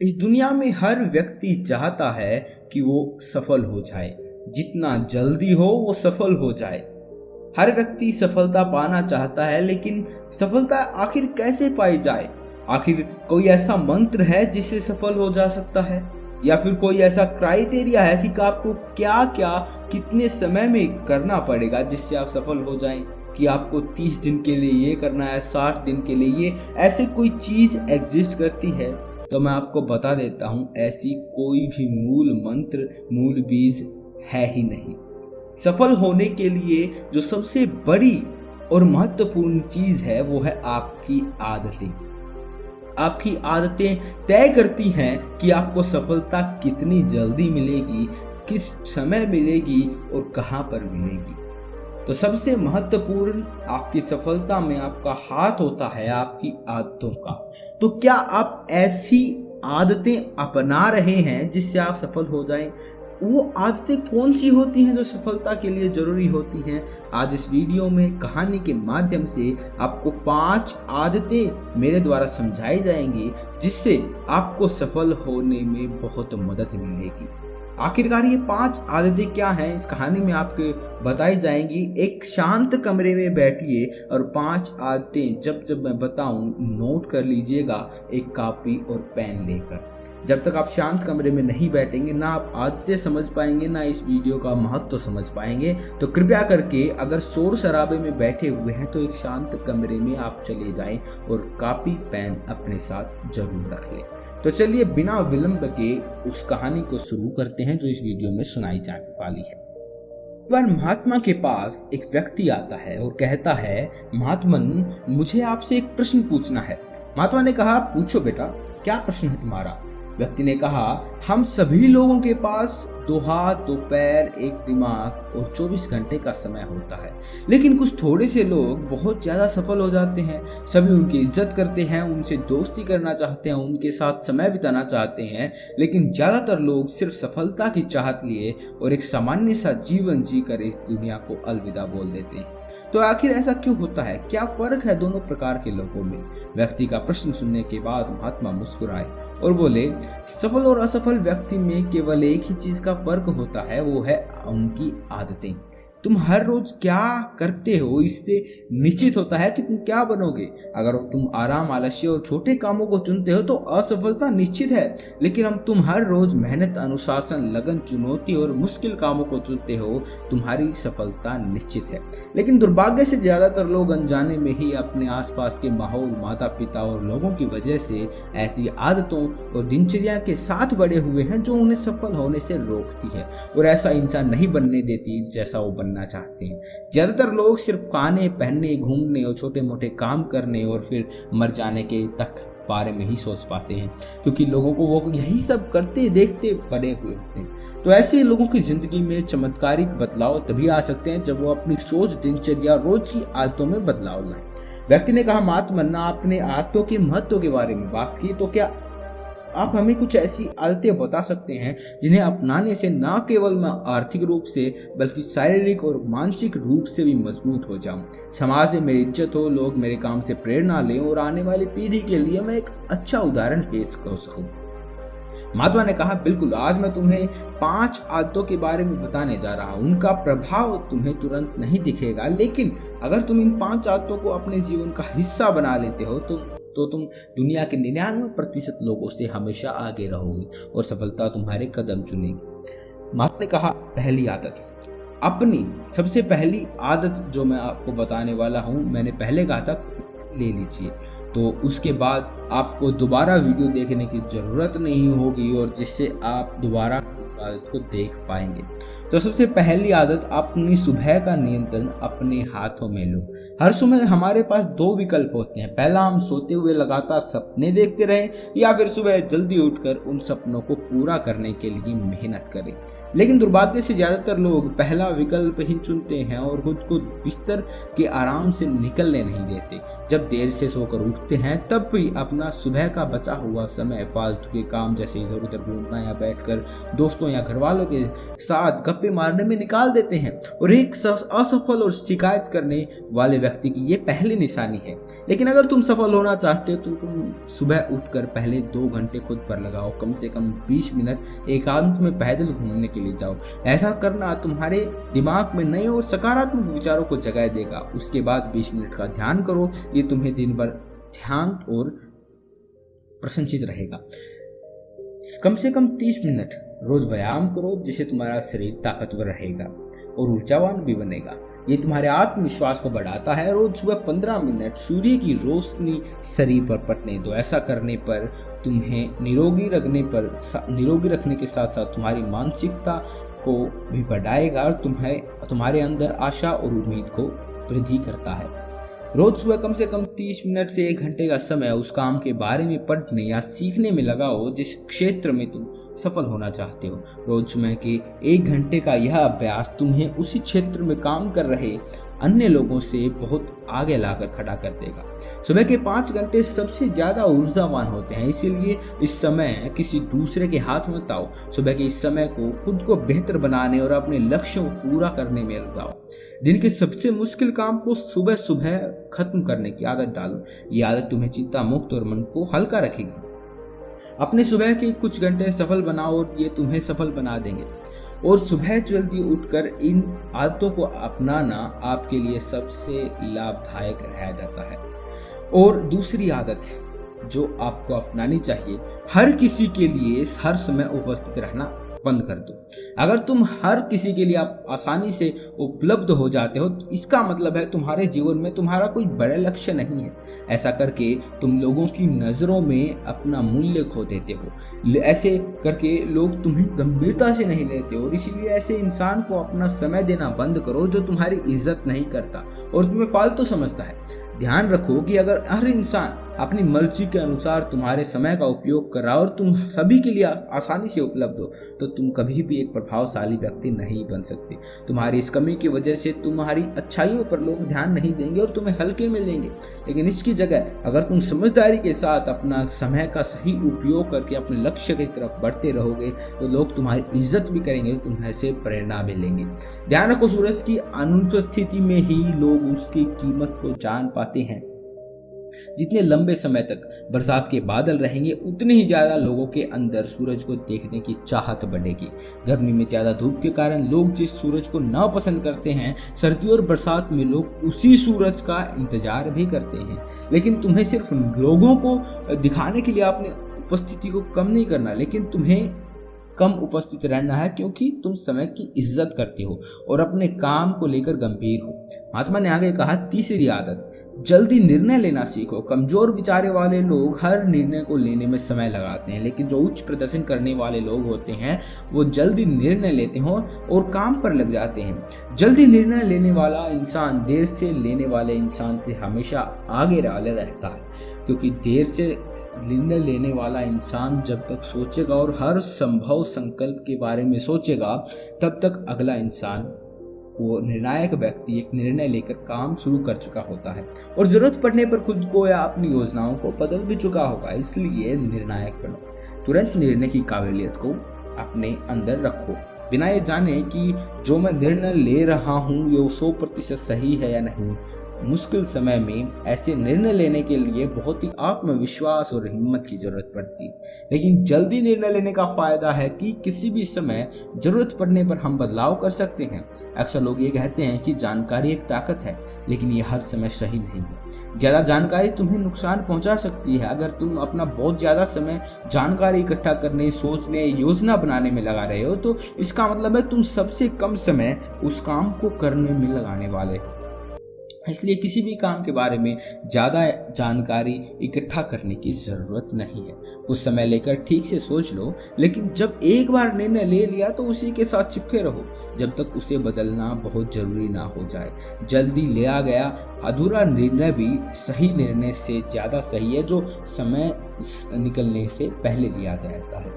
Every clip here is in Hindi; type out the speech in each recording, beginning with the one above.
इस दुनिया में हर व्यक्ति चाहता है कि वो सफल हो जाए, जितना जल्दी हो वो सफल हो जाए। हर व्यक्ति सफलता पाना चाहता है, लेकिन सफलता आखिर कैसे पाई जाए? आखिर कोई ऐसा मंत्र है जिससे सफल हो जा सकता है, या फिर कोई ऐसा क्राइटेरिया है कि आपको क्या क्या कितने समय में करना पड़ेगा जिससे आप सफल हो जाएं? कि आपको 30 दिन के लिए ये करना है, 60 दिन के लिए ये, ऐसे कोई चीज एग्जिस्ट करती है? तो मैं आपको बता देता हूँ, ऐसी कोई भी मूल मंत्र, मूल बीज है ही नहीं। सफल होने के लिए जो सबसे बड़ी और महत्वपूर्ण चीज है वो है आपकी आदतें। आपकी आदतें तय करती हैं कि आपको सफलता कितनी जल्दी मिलेगी, किस समय मिलेगी और कहां पर मिलेगी। तो सबसे महत्वपूर्ण आपकी सफलता में आपका हाथ होता है, आपकी आदतों का। तो क्या आप ऐसी आदतें अपना रहे हैं जिससे आप सफल हो जाएं? वो आदतें कौन सी होती हैं जो सफलता के लिए जरूरी होती हैं? आज इस वीडियो में कहानी के माध्यम से आपको 5 आदतें मेरे द्वारा समझाई जाएंगी जिससे आपको सफल होने में बहुत मदद मिलेगी। आखिरकार ये 5 आदतें क्या हैं, इस कहानी में आपको बताई जाएंगी। एक शांत कमरे में बैठिए और 5 आदतें जब जब मैं बताऊं नोट कर लीजिएगा, एक कॉपी और पेन लेकर। जब तक आप शांत कमरे में नहीं बैठेंगे, ना आप आदतें समझ पाएंगे, ना इस वीडियो का महत्व समझ पाएंगे। तो कृपया करके अगर शोर शराबे में बैठे हुए हैं तो एक शांत कमरे में आप चले जाएं और कॉपी पेन अपने साथ जरूर रख लें। तो चलिए बिना विलंब के उस कहानी को शुरू करते हैं जो इस वीडियो में सुनाई जाने वाली है। एक बार महात्मा के पास एक व्यक्ति आता है और कहता है, महात्मन, मुझे आपसे एक प्रश्न पूछना है। महात्मा ने कहा, पूछो बेटा, क्या प्रश्न है तुम्हारा? व्यक्ति ने कहा, हम सभी लोगों के पास 2 हाथ, 2 पैर, एक दिमाग और 24 घंटे का समय होता है, लेकिन कुछ थोड़े से लोग बहुत ज़्यादा सफल हो जाते हैं। सभी उनकी इज्जत करते हैं, उनसे दोस्ती करना चाहते हैं, उनके साथ समय बिताना चाहते हैं, लेकिन ज़्यादातर लोग सिर्फ सफलता की चाहत लिए और एक सामान्य सा जीवन जीकर इस दुनिया को अलविदा बोल देते हैं। तो आखिर ऐसा क्यों होता है? क्या फर्क है दोनों प्रकार के लोगों में? व्यक्ति का प्रश्न सुनने के बाद महात्मा मुस्कुराए और बोले, सफल और असफल व्यक्ति में केवल एक ही चीज का फर्क होता है, वो है उनकी आदतें। तुम हर रोज क्या करते हो इससे निश्चित होता है कि तुम क्या बनोगे। अगर तुम आराम, आलस्य और छोटे कामों को चुनते हो तो असफलता निश्चित है, लेकिन हम तुम हर रोज मेहनत, अनुशासन, लगन, चुनौती और मुश्किल कामों को चुनते हो, तुम्हारी सफलता निश्चित है। लेकिन दुर्भाग्य से ज्यादातर लोग अनजाने में ही अपने आसपास के माहौल, माता पिता और लोगों की वजह से ऐसी आदतों और दिनचर्या के साथ बड़े हुए हैं जो उन्हें सफल होने से रोकती है और ऐसा इंसान नहीं बनने देती जैसा वो बनना चाहते हैं। ज्यादातर लोग सिर्फ खाने, पहनने, घूमने और छोटे मोटे काम करने और फिर मर जाने के तक बारे में ही सोच पाते हैं, क्योंकि लोगों को वो यही सब करते देखते बड़े हुए होते हैं। तो ऐसे लोगों की जिंदगी में चमत्कारिक बदलाव तभी आ सकते हैं जब वो अपनी सोच, दिनचर्या, रोज की आदतों में बदलाव लाएं। व्यक्ति ने कहा, महात्मन, आपने आदतों के महत्व के बारे में बात की, तो क्या आप हमें कुछ ऐसी आदतें बता सकते हैं जिन्हें अपनाने से न केवल मैं आर्थिक रूप से बल्कि शारीरिक और मानसिक रूप से भी मजबूत हो जाऊं, समाज में मेरी इज्जत हो, लोग मेरे काम से प्रेरणा लें और आने वाली पीढ़ी के लिए मैं एक अच्छा उदाहरण पेश कर सकूं? महात्मा ने कहा, बिल्कुल, आज मैं तुम्हें 5 आदतों के बारे में बताने जा रहा हूँ। उनका प्रभाव तुम्हें तुरंत नहीं दिखेगा, लेकिन अगर तुम इन 5 आदतों को अपने जीवन का हिस्सा बना लेते हो तो तुम दुनिया के 99% लोगों से हमेशा आगे रहोगे और सफलता तुम्हारे कदम चुनेगी। महात्मा ने कहा, पहली आदत, अपनी सबसे पहली आदत जो मैं आपको बताने वाला हूँ, मैंने पहले कहा था ले लीजिए, तो उसके बाद आपको दोबारा वीडियो देखने की जरूरत नहीं होगी और जिससे आप दोबारा आदत को देख पाएंगे। तो सबसे पहली आदत, अपनी सुबह का नियंत्रण अपने हाथों में लो। हर सुबह हमारे पास 2 विकल्प होते हैं, पहला हम सोते हुए लगातार सपने देखते रहें या फिर सुबह जल्दी उठकर उन सपनों को पूरा करने के लिए मेहनत करें। लेकिन दुर्भाग्य से ज्यादातर लोग पहला विकल्प ही चुनते हैं और खुद को बिस्तर के आराम से निकलने नहीं देते। जब देर से सोकर उठते हैं तब भी अपना सुबह का बचा हुआ समय फालतू के काम जैसे इधर उधर घूमना या बैठकर दोस्तों या घर वालों के साथ गप्पे मारने में निकाल देते हैं। और एक असफल और शिकायत करने वाले व्यक्ति की ये पहली निशानी है। लेकिन अगर तुम सफल होना चाहते हो तो तुम सुबह उठकर पहले 2 घंटे खुद पर लगाओ, कम से कम 20 मिनट एकांत में पैदल घूमने के लिए जाओ। ऐसा करना तुम्हारे दिमाग में नए और सकारात्मक विचारों को जगाए देगा। उसके बाद 20 मिनट का ध्यान करो, ये तुम्हें दिन भर ध्यान और प्रसन्नचित रहेगा। कम से कम 30 मिनट रोज व्यायाम करो, जिससे तुम्हारा शरीर ताकतवर रहेगा और ऊर्जावान भी बनेगा। ये तुम्हारे आत्मविश्वास को बढ़ाता है। रोज सुबह 15 मिनट सूर्य की रोशनी शरीर पर पड़ने दो। ऐसा करने पर तुम्हें निरोगी रखने के साथ साथ तुम्हारी मानसिकता को भी बढ़ाएगा और तुम्हारे अंदर आशा और उम्मीद को वृद्धि करता है। रोज सुबह कम से कम 30 मिनट से 1 घंटे का समय उस काम के बारे में पढ़ने या सीखने में लगाओ जिस क्षेत्र में तुम सफल होना चाहते हो। रोज सुबह के 1 घंटे का यह अभ्यास तुम्हें उसी क्षेत्र में काम कर रहे अन्य लोगों से बहुत आगे लाकर खड़ा कर देगा। सुबह के 5 घंटे सबसे ज्यादा ऊर्जावान होते हैं, इसीलिए इस समय किसी दूसरे के हाथ मत आओ। सुबह के इस समय को खुद को बेहतर बनाने और अपने लक्ष्यों को पूरा करने में लगाओ। दिन के सबसे मुश्किल काम को सुबह सुबह खत्म करने की आदत डालो। ये आदत तुम्हें चिंता मुक्त और मन को हल्का रखेगी। अपने सुबह के कुछ घंटे सफल बनाओ और ये तुम्हें सफल बना देंगे। और सुबह जल्दी उठकर इन आदतों को अपनाना आपके लिए सबसे लाभदायक रह जाता है। और दूसरी आदत जो आपको अपनानी चाहिए, हर किसी के लिए हर समय उपस्थित रहना बंद कर दो। अगर तुम हर किसी के लिए आप आसानी से उपलब्ध हो जाते हो तो इसका मतलब है तुम्हारे जीवन में तुम्हारा कोई बड़ा लक्ष्य नहीं है। ऐसा करके तुम लोगों की नज़रों में अपना मूल्य खो देते हो। ऐसे करके लोग तुम्हें गंभीरता से नहीं लेते और इसीलिए ऐसे इंसान को अपना समय देना बंद करो जो तुम्हारी इज्जत नहीं करता और तुम्हें फालतू समझता है। ध्यान रखो कि अगर हर इंसान अपनी मर्जी के अनुसार तुम्हारे समय का उपयोग कर रहा और तुम सभी के लिए आसानी से उपलब्ध हो तो तुम कभी भी एक प्रभावशाली व्यक्ति नहीं बन सकते। तुम्हारी इस कमी की वजह से तुम्हारी अच्छाइयों पर लोग ध्यान नहीं देंगे और तुम्हें हल्के में लेंगे। लेकिन इसकी जगह अगर तुम समझदारी के साथ अपना समय का सही उपयोग करके अपने लक्ष्य की तरफ बढ़ते रहोगे तो लोग तुम्हारी इज्जत भी करेंगे, तुम्हें से प्रेरणा भी लेंगे। ध्यान रखो, सूरज की अनुपस्थिति में ही लोग उसकी कीमत को जान पाते हैं। जितने लंबे समय तक बरसात के बादल रहेंगे उतने ही ज्यादा लोगों के अंदर सूरज को देखने की चाहत बढ़ेगी। गर्मी में ज्यादा धूप के कारण लोग जिस सूरज को ना पसंद करते हैं, सर्दी और बरसात में लोग उसी सूरज का इंतजार भी करते हैं। लेकिन तुम्हें सिर्फ लोगों को दिखाने के लिए अपनी उपस्थिति को कम नहीं करना, लेकिन तुम्हें कम उपस्थित रहना है क्योंकि तुम समय की इज्जत करते हो और अपने काम को लेकर गंभीर हो। महात्मा ने आगे कहा, तीसरी आदत, जल्दी निर्णय लेना सीखो। कमजोर विचारे वाले लोग हर निर्णय को लेने में समय लगाते हैं, लेकिन जो उच्च प्रदर्शन करने वाले लोग होते हैं वो जल्दी निर्णय लेते हैं और काम पर लग जाते हैं। जल्दी निर्णय लेने वाला इंसान देर से लेने वाले इंसान से हमेशा आगे रहता है, क्योंकि देर से निर्णय लेने वाला इंसान जब तक सोचेगा और हर संभव संकल्प के बारे में सोचेगा तब तक अगला इंसान, वो निर्णायक व्यक्ति, एक निर्णय लेकर काम शुरू कर चुका होता है और जरूरत पड़ने पर खुद को या अपनी योजनाओं को बदल भी चुका होगा। इसलिए निर्णायक बनो। तुरंत निर्णय की काबिलियत को अपने अंदर रखो, बिना ये जाने कि जो मैं निर्णय ले रहा हूँ ये 100% सही है या नहीं। मुश्किल समय में ऐसे निर्णय लेने के लिए बहुत ही आत्मविश्वास और हिम्मत की जरूरत पड़ती है। लेकिन जल्दी निर्णय लेने का फायदा है कि किसी भी समय जरूरत पड़ने पर हम बदलाव कर सकते हैं। अक्सर लोग ये कहते हैं कि जानकारी एक ताकत है, लेकिन ये हर समय सही नहीं है। ज्यादा जानकारी तुम्हें नुकसान पहुंचा सकती है। अगर तुम अपना बहुत ज्यादा समय जानकारी इकट्ठा करने, सोचने, योजना बनाने में लगा रहे हो तो इसका मतलब है तुम सबसे कम समय उस काम को करने में लगाने वाले हो। इसलिए किसी भी काम के बारे में ज़्यादा जानकारी इकट्ठा करने की ज़रूरत नहीं है। कुछ समय लेकर ठीक से सोच लो, लेकिन जब एक बार निर्णय ले लिया तो उसी के साथ चिपके रहो जब तक उसे बदलना बहुत ज़रूरी ना हो जाए। जल्दी लिया गया अधूरा निर्णय भी सही निर्णय से ज़्यादा सही है जो समय निकलने से पहले लिया जाता है।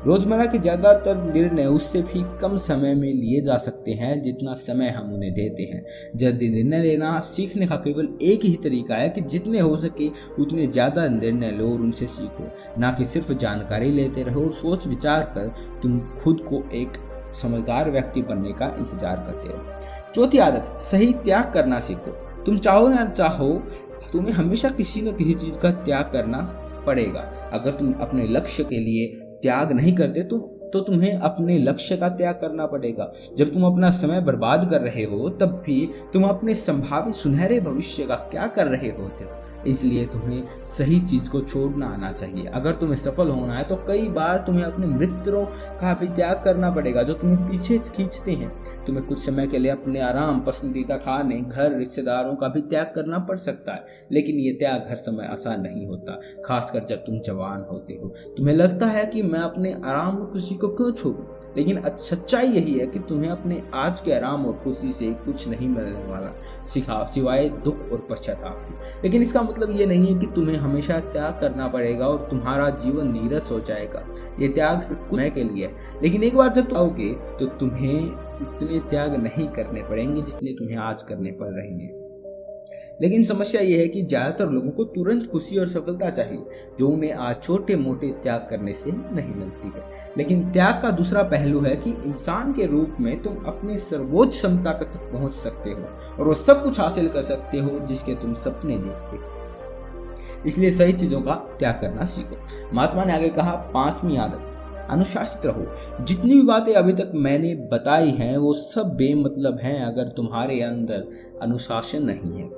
रोजमर्रा के ज़्यादातर निर्णय उससे भी कम समय में लिए जा सकते हैं जितना समय हम उन्हें देते हैं। जल्दी निर्णय लेना सीखने का केवल एक ही तरीका है कि जितने हो सके उतने ज़्यादा निर्णय लो और उनसे सीखो, ना कि सिर्फ जानकारी लेते रहो और सोच विचार कर तुम खुद को एक समझदार व्यक्ति बनने का इंतजार करते रहो। चौथी आदत, सही त्याग करना सीखो। तुम चाहो ना चाहो तुम्हें हमेशा किसी न किसी चीज़ का त्याग करना पड़ेगा। अगर तुम अपने लक्ष्य के लिए त्याग नहीं करते तो तुम्हें अपने लक्ष्य का त्याग करना पड़ेगा। जब तुम अपना समय बर्बाद कर रहे हो तब भी तुम अपने संभावित सुनहरे भविष्य का क्या कर रहे होते हो। इसलिए तुम्हें सही चीज़ को छोड़ना आना चाहिए। अगर तुम्हें सफल होना है तो कई बार तुम्हें अपने मित्रों का भी त्याग करना पड़ेगा जो तुम्हें पीछे खींचते हैं। तुम्हें कुछ समय के लिए अपने आराम, पसंदीदा खाने, घर, रिश्तेदारों का भी त्याग करना पड़ सकता है, लेकिन ये त्याग हर समय आसान नहीं होता, खासकर जब तुम जवान होते हो। तुम्हें लगता है कि मैं अपने आराम और खुशी को क्यों छोड़ूं, लेकिन सच्चाई यही है कि तुम्हें अपने आज के आराम और खुशी से कुछ नहीं मिलने वाला सिवाय दुख और पश्चाताप के। लेकिन इसका मतलब ये नहीं है कि तुम्हें हमेशा त्याग करना पड़ेगा और तुम्हारा जीवन नीरस हो जाएगा। ये त्याग सिर्फ कुछ समय के लिए है, लेकिन एक बार जब तुम आओगे तो तुम्हें उतने त्याग नहीं करने पड़ेंगे जितने तुम्हें आज करने पड़ रहे हैं। लेकिन समस्या यह है कि ज़्यादातर लोगों को तुरंत खुशी और सफलता चाहिए, जो उन्हें आज छोटे मोटे त्याग करने से नहीं मिलती है। लेकिन त्याग का दूसरा पहलू है कि इंसान के रूप में तुम अपने सर्वोच्च क्षमता तक पहुंच सकते हो और वो सब कुछ हासिल कर सकते हो जिसके तुम सपने देखते हो। इसलिए सही चीज़ों का त्याग करना सीखो। महात्मा ने आगे कहा, 5वीं आदत, अनुशासित रहो। जितनी भी बातें अभी तक मैंने बताई हैं वो सब बेमतलब हैं अगर तुम्हारे अंदर अनुशासन नहीं है।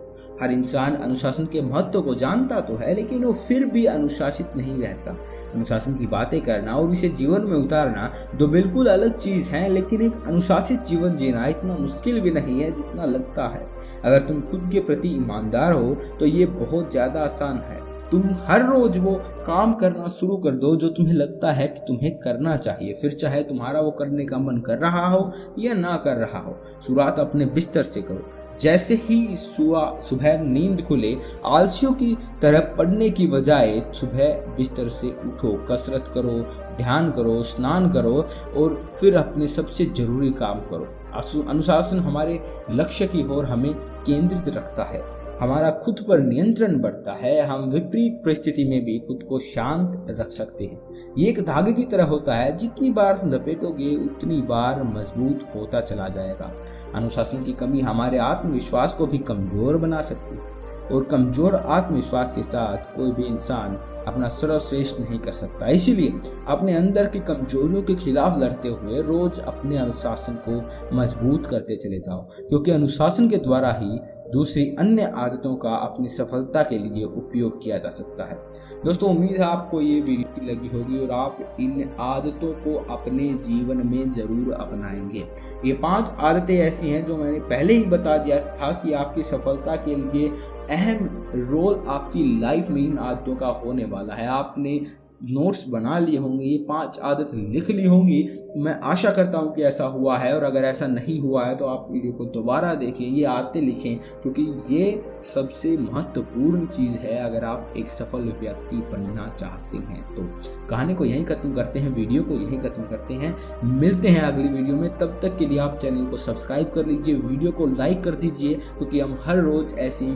हर इंसान अनुशासन के महत्व को जानता तो है, लेकिन वो फिर भी अनुशासित नहीं रहता। अनुशासन की बातें करना और इसे जीवन में उतारना दो बिल्कुल अलग चीज़ हैं, लेकिन एक अनुशासित जीवन जीना इतना मुश्किल भी नहीं है जितना लगता है। अगर तुम खुद के प्रति ईमानदार हो तो ये बहुत ज़्यादा आसान है। तुम हर रोज वो काम करना शुरू कर दो जो तुम्हें लगता है कि तुम्हें करना चाहिए, फिर चाहे तुम्हारा वो करने का मन कर रहा हो या ना कर रहा हो। शुरुआत अपने बिस्तर से करो। जैसे ही सुबह नींद खुले, आलसियों की तरह पढ़ने की बजाय सुबह बिस्तर से उठो, कसरत करो, ध्यान करो, स्नान करो और फिर अपने सबसे जरूरी काम करो। अनुशासन हमारे लक्ष्य की ओर हमें केंद्रित रखता है, हमारा खुद पर नियंत्रण बढ़ता है, हम विपरीत परिस्थिति में भी खुद को शांत रख सकते हैं। ये एक धागे की तरह होता है, जितनी बार लपेटोगे उतनी बार मजबूत होता चला जाएगा। अनुशासन की कमी हमारे आत्मविश्वास को भी कमजोर बना सकती है और कमजोर आत्मविश्वास के साथ कोई भी इंसान अपना सर्वश्रेष्ठ नहीं कर सकता। इसीलिए अपने अंदर की कमजोरियों के खिलाफ लड़ते हुए रोज अपने अनुशासन को मजबूत करते चले जाओ, क्योंकि अनुशासन के द्वारा ही दूसरी अन्य आदतों का अपनी सफलता के लिए उपयोग किया जा सकता है। दोस्तों, उम्मीद है आपको ये वीडियो लगी होगी और आप इन आदतों को अपने जीवन में ज़रूर अपनाएंगे। ये 5 आदतें ऐसी हैं जो मैंने पहले ही बता दिया था कि आपकी सफलता के लिए अहम रोल आपकी लाइफ में इन आदतों का होने वाला है। आपने नोट्स बना लिए होंगे, ये 5 आदत लिख ली होंगी। मैं आशा करता हूँ कि ऐसा हुआ है, और अगर ऐसा नहीं हुआ है तो आप वीडियो को दोबारा देखें, ये आदतें लिखें, क्योंकि ये सबसे महत्वपूर्ण चीज़ है अगर आप एक सफल व्यक्ति बनना चाहते हैं। तो कहानी को यहीं खत्म करते हैं, वीडियो को यहीं खत्म करते हैं। मिलते हैं अगली वीडियो में, तब तक के लिए आप चैनल को सब्सक्राइब कर लीजिए, वीडियो को लाइक कर दीजिए, क्योंकि हम हर रोज़ ऐसी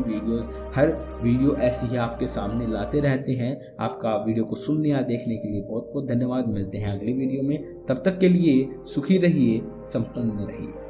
हर वीडियो ऐसी ही आपके सामने लाते रहते हैं। आपका वीडियो को सुनने देखने के लिए बहुत बहुत धन्यवाद। मिलते हैं अगली वीडियो में, तब तक के लिए सुखी रहिए, संपन्न रहिए।